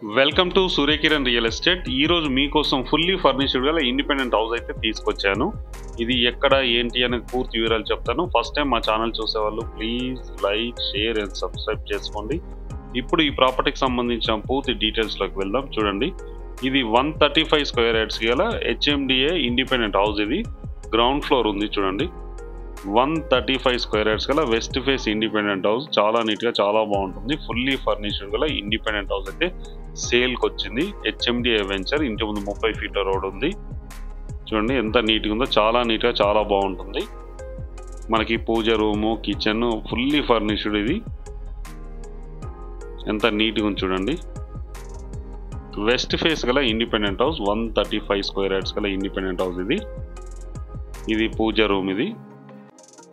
Welcome to Surya Kiran real estate. ఈరోజు మీకోసం fully furnished గల ఇండిపెండెంట్ హౌస్ అయితే తీసుకొచ్చాను. ఇది ఎక్కడ ఏంటి అనేది పూర్తి వివరాలు చెప్తాను. ఫస్ట్ టైం మా ఛానల్ చూసేవాళ్ళు please like, share and subscribe చేసుకోండి. ఇప్పుడు ఈ ప్రాపర్టీకి సంబంధించిన పూర్తి డీటెయిల్స్లోకి వెళ్దాం. చూడండి, ఇది 135 స్క్వేర్ యార్డ్స్ గల హెచ్ఎండిఏ ఇండిపెండెంట్ హౌస్. ఇది గ్రౌండ్ ఫ్లోర్ ఉంది. చూడండి, 135 స్క్వేర్ యార్డ్స్ గల వెస్ట్ ఫేస్ ఇండిపెండెంట్ హౌస్. చాలా నీట్గా, చాలా బాగుంటుంది. ఫుల్లీ ఫర్నిష్డ్ గల ఇండిపెండెంట్ హౌస్ అయితే సేల్కి వచ్చింది. HMDA venture. ఇంటి ముందు 30 ఫీట్ల రోడ్ ఉంది. చూడండి ఎంత నీట్గా ఉందో. చాలా నీట్గా, చాలా బాగుంటుంది. మనకి పూజ రూము, కిచెన్ ఫుల్లీ ఫర్నిష్డ్. ఇది ఎంత నీట్గా ఉంది చూడండి. వెస్ట్ ఫేస్ గల ఇండిపెండెంట్ హౌస్, 135 స్క్వేర్ యార్డ్స్ గల ఇండిపెండెంట్ హౌస్. ఇది పూజ రూమ్. ఇది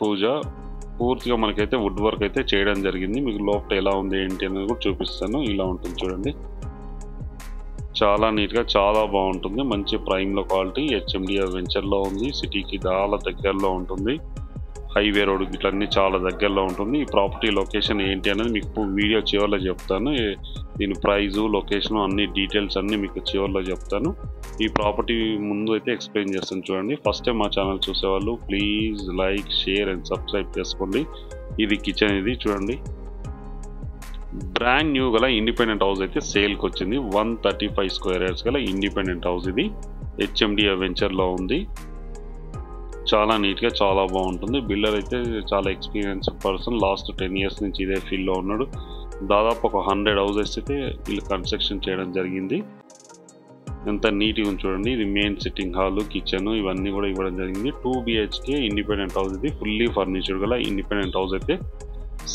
పూజ పూర్తిగా మనకైతే వుడ్ వర్క్ అయితే చేయడం జరిగింది. మీకు లోపల ఎలా ఉంది ఏంటి అనేది కూడా చూపిస్తాను. ఇలా ఉంటుంది చూడండి. చాలా నీట్గా, చాలా బాగుంటుంది. మంచి ప్రైమ్లో క్వాలిటీ. హెచ్ఎండిఏ వెంచర్లో ఉంది. సిటీకి చాలా దగ్గరలో ఉంటుంది. హైవే రోడ్ ఇట్లన్నీ చాలా దగ్గరలో ఉంటుంది. ఈ ప్రాపర్టీ లొకేషన్ ఏంటి అనేది మీకు వీడియో చివరిలో చెప్తాను. దీని ప్రైజు, లొకేషన్ అన్ని డీటెయిల్స్ అన్నీ మీకు చివరిలో చెప్తాను. ఈ ప్రాపర్టీ ముందు అయితే ఎక్స్ప్లెయిన్ చేస్తాను. చూడండి, ఫస్ట్ టైం మా ఛానల్ చూసేవాళ్ళు please like, share and subscribe చేసుకోండి. ఇది కిచెన్. ఇది చూడండి, బ్రాండ్ న్యూ గల ఇండిపెండెంట్ హౌస్ అయితే సేల్కి వచ్చింది. 135 స్క్వేర్ యార్డ్స్ గల ఇండిపెండెంట్ హౌస్. ఇది హెచ్ఎండిఏ వెంచర్లో ఉంది. చాలా నీట్గా, చాలా బాగుంటుంది. బిల్డర్ అయితే చాలా ఎక్స్పీరియన్స్డ్ పర్సన్. లాస్ట్ 10 ఇయర్స్ నుంచి ఇదే ఫీల్డ్లో ఉన్నాడు. దాదాపు ఒక 100 హౌసెస్ అయితే వీళ్ళు కన్స్ట్రక్షన్ చేయడం జరిగింది. ఎంత నీట్గా ఉంది చూడండి. ఇది మెయిన్ సిట్టింగ్ హాల్, కిచెన్ ఇవన్నీ కూడా ఇవ్వడం జరిగింది. 2 BHK ఇండిపెండెంట్ హౌస్. ఇది ఫుల్లీ ఫర్నిచర్డ్ గల ఇండిపెండెంట్ హౌస్ అయితే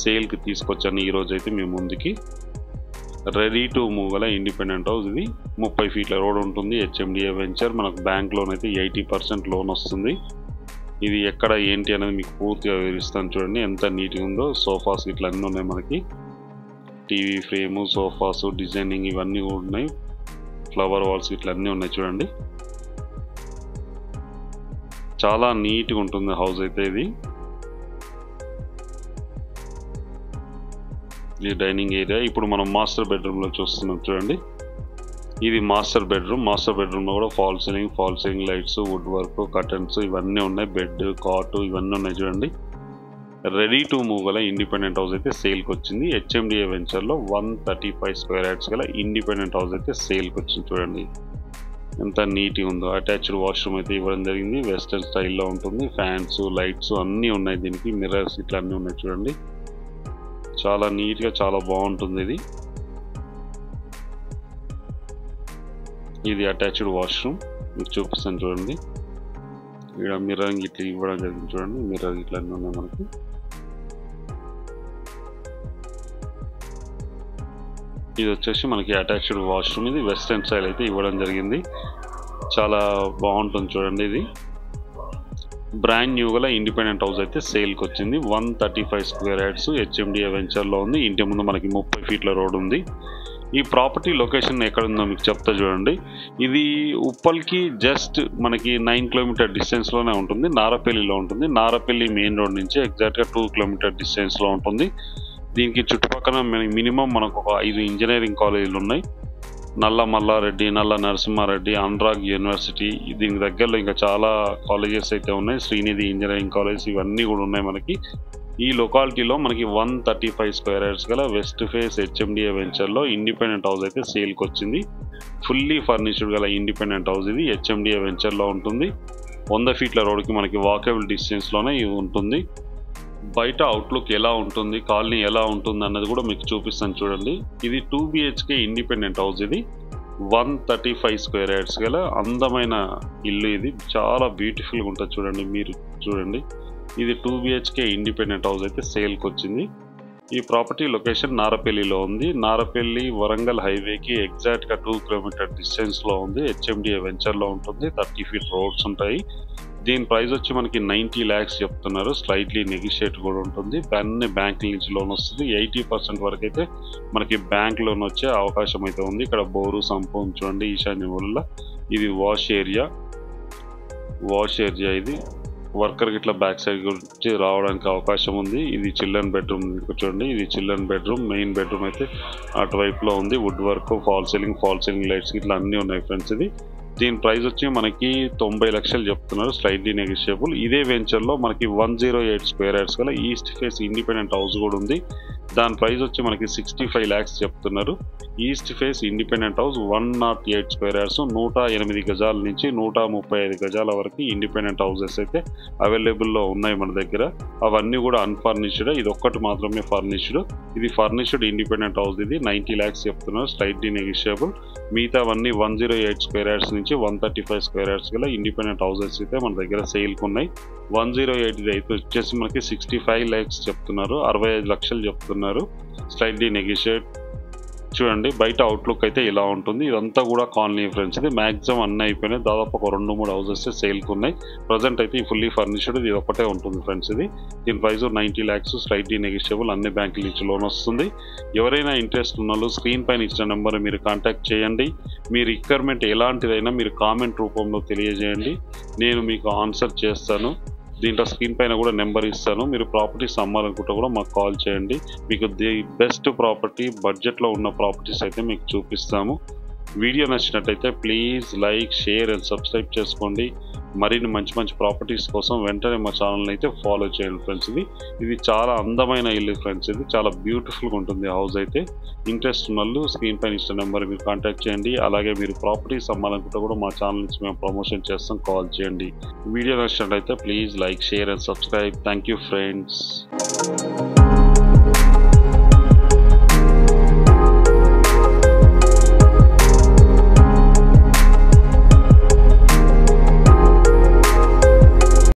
సేల్కి తీసుకొచ్చాను ఈరోజు అయితే మీ ముందుకి. రెడీ టు మూవ్ గల ఇండిపెండెంట్ హౌస్. ఇది 30 ఫీట్ల రోడ్ ఉంటుంది. HMDA venture. మనకు బ్యాంక్ లోన్ అయితే 80% లోన్ వస్తుంది. ఇది ఎక్కడ ఏంటి అనేది మీకు పూర్తిగా వివరిస్తాను. చూడండి ఎంత నీట్గా ఉందో. సోఫాస్ ఇట్లా అన్నీ ఉన్నాయి. మనకి టీవీ ఫ్రేము, సోఫాస్, డిజైనింగ్ ఇవన్నీ కూడా ఉన్నాయి. ఫ్లవర్ వాల్స్ ఇట్లా అన్నీ ఉన్నాయి. చూడండి చాలా నీట్గా ఉంటుంది హౌస్ అయితే. ఇది డైనింగ్ ఏరియా. ఇప్పుడు మనం మాస్టర్ బెడ్రూమ్లో చూస్తున్నాం. చూడండి, ఇది మాస్టర్ బెడ్రూమ్. మాస్టర్ బెడ్రూమ్లో కూడా fall ceiling lights, wood work, curtains ఇవన్నీ ఉన్నాయి. బెడ్, కాట్ ఇవన్నీ ఉన్నాయి. చూడండి, రెడీ టు మూవ్ గల ఇండిపెండెంట్ హౌస్ అయితే సేల్కి వచ్చింది. హెచ్ఎండిఏ వెంచర్లో 135 స్క్వేర్ యార్డ్స్ గల ఇండిపెండెంట్ హౌస్ అయితే సేల్కి వచ్చింది. చూడండి ఎంత నీట్గా ఉందో. అటాచ్డ్ వాష్రూమ్ అయితే ఇవ్వడం జరిగింది. వెస్టర్న్ స్టైల్లో ఉంటుంది. ఫ్యాన్స్, లైట్స్ అన్నీ ఉన్నాయి. దీనికి మిర్రర్స్ ఇట్లా అన్నీ ఉన్నాయి. చూడండి చాలా నీట్గా, చాలా బాగుంటుంది. ఇది అటాచ్డ్ వాష్రూమ్ మీకు చూపిస్తాను. చూడండి, ఇక్కడ మిర్రర్ ఇట్లా ఇవ్వడం జరిగింది. చూడండి మిర్రర్ ఇట్లా అన్నీ ఉన్నాయి మనకి. ఇది వచ్చేసి మనకి అటాచ్డ్ వాష్రూమ్. ఇది వెస్టర్న్ స్టైల్ అయితే ఇవ్వడం జరిగింది. చాలా బాగుంటుంది. చూడండి, ఇది బ్రాండ్ న్యూ గల ఇండిపెండెంట్ హౌస్ అయితే సేల్కి వచ్చింది. 135 స్క్వేర్ యార్డ్స్ హెచ్ఎండిఏ వెంచర్లో ఉంది. ఇంటి ముందు మనకి 30 ఫీట్ల రోడ్ ఉంది. ఈ ప్రాపర్టీ లొకేషన్ ఎక్కడుందో మీకు చెప్తా. చూడండి, ఇది ఉప్పల్కి జస్ట్ మనకి 9 కిలోమీటర్ డిస్టెన్స్లోనే ఉంటుంది. నారపల్లిలో ఉంటుంది. నారపల్లి మెయిన్ రోడ్ నుంచి ఎగ్జాక్ట్గా 2 కిలోమీటర్ డిస్టెన్స్లో ఉంటుంది. దీనికి చుట్టుపక్కల మినిమం మనకు ఒక 5 ఇంజనీరింగ్ కాలేజీలు ఉన్నాయి. నల్ల మల్లారెడ్డి, నల్ల నరసింహారెడ్డి, అనురాగ్ యూనివర్సిటీ. దీనికి దగ్గరలో ఇంకా చాలా కాలేజెస్ అయితే ఉన్నాయి. శ్రీనిధి ఇంజనీరింగ్ కాలేజ్ ఇవన్నీ కూడా ఉన్నాయి మనకి. ఈ లొకాలిటీలో మనకి 135 స్క్వేర్ యార్డ్స్ గల వెస్ట్ ఫేస్ హెచ్ఎండిఏ వెంచర్లో ఇండిపెండెంట్ హౌస్ అయితే సేల్కి వచ్చింది. ఫుల్లీ ఫర్నిష్డ్ గల ఇండిపెండెంట్ హౌస్. ఇది హెచ్ఎండిఏ వెంచర్లో ఉంటుంది. 100 ఫీట్ల రోడ్కి మనకి వాకబుల్ డిస్టెన్స్లోనే ఇది ఉంటుంది. బయట అవుట్లుక్ ఎలా ఉంటుంది, కాలనీ ఎలా ఉంటుంది అన్నది కూడా మీకు చూపిస్తాను. చూడండి, ఇది 2 BHK ఇండిపెండెంట్ హౌస్. ఇది 135 స్క్వేర్ యార్డ్స్ గల అందమైన ఇల్లు. ఇది చాలా బ్యూటిఫుల్గా ఉంటుంది. చూడండి, మీరు చూడండి, ఇది 2 BHK ఇండిపెండెంట్ హౌస్ అయితే సేల్కి వచ్చింది. ఈ ప్రాపర్టీ లొకేషన్ నారపల్లిలో ఉంది. నారపల్లి వరంగల్ హైవేకి ఎగ్జాక్ట్గా 2 కిలోమీటర్ డిస్టెన్స్లో ఉంది. హెచ్ఎండిఏ వెంచర్లో ఉంటుంది. 30 ఫీట్ రోడ్స్ ఉంటాయి. దీని ప్రైస్ వచ్చి మనకి 90 lakhs చెప్తున్నారు. స్లైట్లీ నెగిషియేట్ కూడా ఉంటుంది. అన్ని బ్యాంకుల నుంచి లోన్ వస్తుంది. 80% వరకు అయితే మనకి బ్యాంక్ లోన్ వచ్చే అవకాశం అయితే ఉంది. ఇక్కడ బోరు, సంపు చూడండి ఈశాన్య మూలలో. ఇది వాష్ ఏరియా. ఇది వర్కర్కి ఇట్లా బ్యాక్ సైడ్ గురించి రావడానికి అవకాశం ఉంది. ఇది చిల్డ్రన్ బెడ్రూమ్ చూడండి, ఇది చిల్డ్రన్ బెడ్రూమ్. మెయిన్ బెడ్రూమ్ అయితే అటువైపులో ఉంది. Wood work, fall ceiling lights ఇట్లా అన్నీ ఉన్నాయి ఫ్రెండ్స్. ఇది దీని ప్రైస్ వచ్చి మనకి 90 లక్షలు చెప్తున్నారు, స్లైట్లీ నెగోషియబుల్. ఇదే వెంచర్లో మనకి 108 స్క్వేర్ యార్డ్స్ గల ఈస్ట్ ఫేస్ ఇండిపెండెంట్ హౌస్ కూడా ఉంది. దాని ప్రైస్ వచ్చి మనకి 65 lakhs చెప్తున్నారు. East face independent house 108 square yards, 108 గజాల నుంచి 135 గజాల వరకు ఇండిపెండెంట్ హౌసెస్ అయితే అవైలబుల్లో ఉన్నాయి మన దగ్గర. అవన్నీ కూడా అన్ఫర్నిష్డ్, ఇది ఒక్కటి మాత్రమే ఫర్నిష్డ్. ఇది ఫర్నిష్డ్ ఇండిపెండెంట్ హౌస్. ఇది 90 lakhs చెప్తున్నారు, స్లైట్లీ నెగోషియబుల్. మిగతావన్నీ 108 స్క్వేర్ యార్డ్స్ నుంచి 135 స్క్వేర్ యార్డ్స్ గల ఇండిపెండెంట్ హౌసెస్ అయితే మన దగ్గర సేల్కి ఉన్నాయి. 108 అయితే వచ్చేసి మనకి 65 lakhs చెప్తున్నారు, 65 లక్షలు చెప్తున్నారు, స్లైట్లీ నెగోషియేట్. చూడండి బయట అవుట్లుక్ అయితే ఇలా ఉంటుంది. ఇదంతా కూడా కాలనీ ఫ్రెండ్స్. ఇది మ్యాక్సిమం అన్నీ అయిపోయినాయి, దాదాపు ఒక 2-3 హౌసెస్ సేల్కి ఉన్నాయి. ప్రజెంట్ అయితే ఈ ఫుల్లీ ఫర్నిష్డ్ ఇది ఒకటే ఉంటుంది ఫ్రెండ్స్. ఇది దీని ప్రైస్ 90 lakhs, స్లైట్లీ నెగోషియబుల్. అన్ని బ్యాంకుల నుంచి లోన్ వస్తుంది. ఎవరైనా ఇంట్రెస్ట్ ఉన్న వాళ్ళు స్క్రీన్ పైన ఇచ్చిన నెంబర్ మీరు కాంటాక్ట్ చేయండి. మీ రిక్వైర్మెంట్ ఎలాంటిదైనా మీరు కామెంట్ రూపంలో తెలియజేయండి, నేను మీకు ఆన్సర్ చేస్తాను. దీంట్లో స్క్రీన్ పైన కూడా నెంబర్ ఇస్తాను. మీరు ప్రాపర్టీస్ అమ్మాలనుకుంటే కూడా మాకు కాల్ చేయండి. మీకు ది బెస్ట్ ప్రాపర్టీ, బడ్జెట్లో ఉన్న ప్రాపర్టీస్ అయితే మీకు చూపిస్తాము. వీడియో నచ్చినట్టయితే please like, share and subscribe చేసుకోండి. మరిన్ని మంచి ప్రాపర్టీస్ కోసం వెంటనే మా ఛానల్ని అయితే ఫాలో చేయండి ఫ్రెండ్స్. ఇది చాలా అందమైన ఇల్లు ఫ్రెండ్స్. ఇది చాలా బ్యూటిఫుల్గా ఉంటుంది హౌస్ అయితే. ఇంట్రెస్ట్ ఉన్న వాళ్ళు స్క్రీన్ పైన ఇచ్చిన నెంబర్ మీరు కాంటాక్ట్ చేయండి. అలాగే మీరు ప్రాపర్టీస్ అమ్మాలనుకుంటే కూడా మా ఛానల్ నుంచి మేము ప్రమోషన్ చేస్తాం, కాల్ చేయండి. వీడియో నచ్చినట్టయితే please like, share and subscribe. Thank you friends.